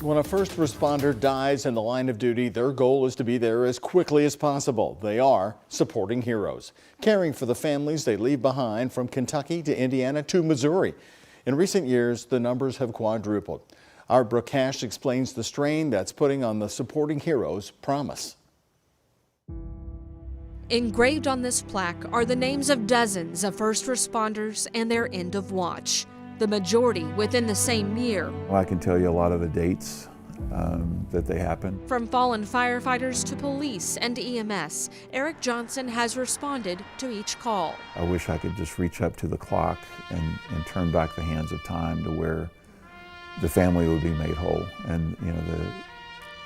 When a first responder dies in the line of duty, their goal is to be there as quickly as possible. They are supporting heroes, caring for the families they leave behind from Kentucky to Indiana to Missouri. In recent years, the numbers have quadrupled. Our Brooke Cash explains the strain that's putting on the supporting heroes' promise. Engraved on this plaque are the names of dozens of first responders and their end of watch, the majority within the same year. Well, I can tell you a lot of the dates that they happened. From fallen firefighters to police and EMS, Eric Johnson has responded to each call. I wish I could just reach up to the clock and turn back the hands of time to where the family would be made whole. And you know,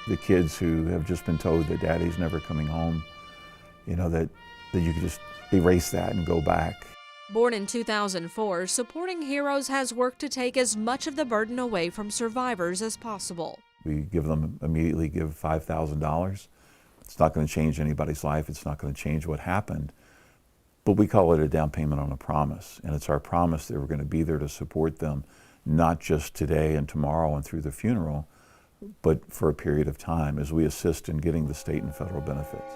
the kids who have just been told that daddy's never coming home, you know, that you could just erase that and go back. Born in 2004, Supporting Heroes has worked to take as much of the burden away from survivors as possible. We immediately give $5,000. It's not going to change anybody's life. It's not going to change what happened. But we call it a down payment on a promise. And it's our promise that we're going to be there to support them, not just today and tomorrow and through the funeral, but for a period of time as we assist in getting the state and federal benefits.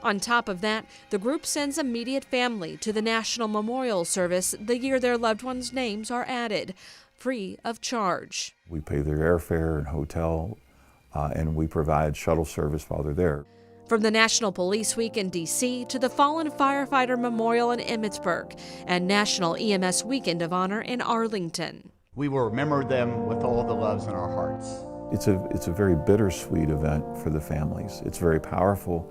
On top of that, the group sends immediate family to the National Memorial Service the year their loved ones' names are added, free of charge. We pay their airfare and hotel, and we provide shuttle service while they're there. From the National Police Week in D.C. to the Fallen Firefighter Memorial in Emmitsburg and National EMS Weekend of Honor in Arlington. We will remember them with all the loves in our hearts. It's a very bittersweet event for the families. It's very powerful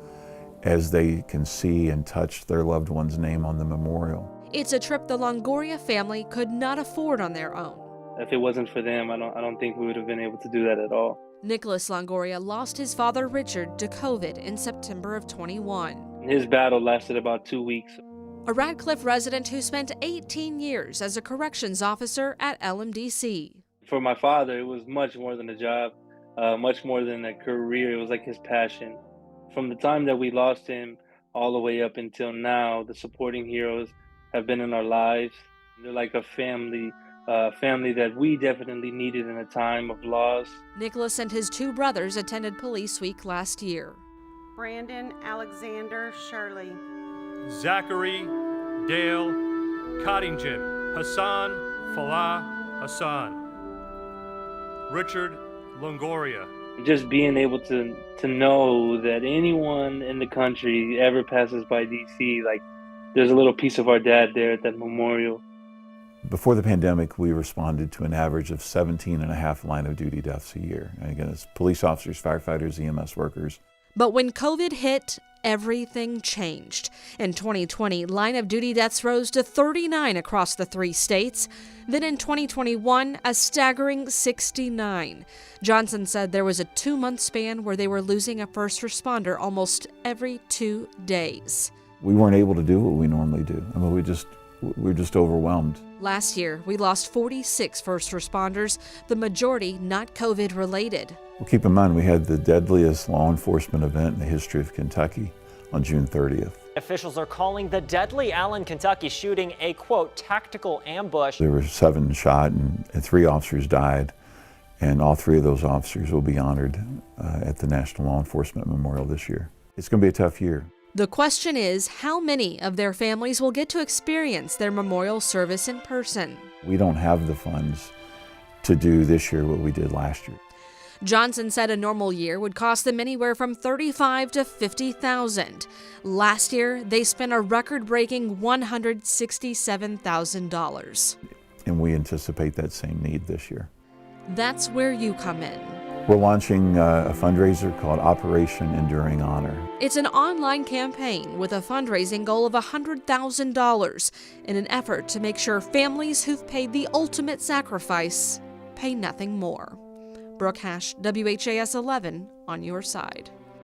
as they can see and touch their loved one's name on the memorial. It's a trip the Longoria family could not afford on their own. If it wasn't for them, I don't think we would have been able to do that at all. Nicholas Longoria lost his father Richard to COVID in September of 21. His battle lasted about 2 weeks. A Radcliffe resident who spent 18 years as a corrections officer at LMDC. For my father, it was much more than a job, much more than a career. It was like his passion. From the time that we lost him all the way up until now, the supporting heroes have been in our lives. They're like a family that we definitely needed in a time of loss. Nicholas and his two brothers attended Police Week last year. Brandon Alexander Shirley. Zachary Dale Coddington. Hassan Falah Hassan. Richard Longoria. Just being able to know that anyone in the country ever passes by DC, like there's a little piece of our dad there at that memorial. Before the pandemic, we responded to an average of 17.5 line of duty deaths a year. And again, it's police officers, firefighters, EMS workers. But when COVID hit, everything changed. In 2020, line of duty deaths rose to 39 across the 3 states. Then in 2021, a staggering 69. Johnson said there was a 2-month span where they were losing a first responder almost every 2 days. We weren't able to do what we normally do. I mean, we're just overwhelmed. Last year, we lost 46 first responders, the majority not COVID related. Well, keep in mind, we had the deadliest law enforcement event in the history of Kentucky on June 30th. Officials are calling the deadly Allen, Kentucky shooting a, quote, tactical ambush. There were 7 shot and 3 officers died, and all 3 of those officers will be honored at the National Law Enforcement Memorial this year. It's going to be a tough year. The question is, how many of their families will get to experience their memorial service in person? We don't have the funds to do this year what we did last year. Johnson said a normal year would cost them anywhere from $35,000 to $50,000. Last year, they spent a record-breaking $167,000. And we anticipate that same need this year. That's where you come in. We're launching a fundraiser called Operation Enduring Honor. It's an online campaign with a fundraising goal of $100,000 in an effort to make sure families who've paid the ultimate sacrifice pay nothing more. Brooke Hash, WHAS 11, on your side.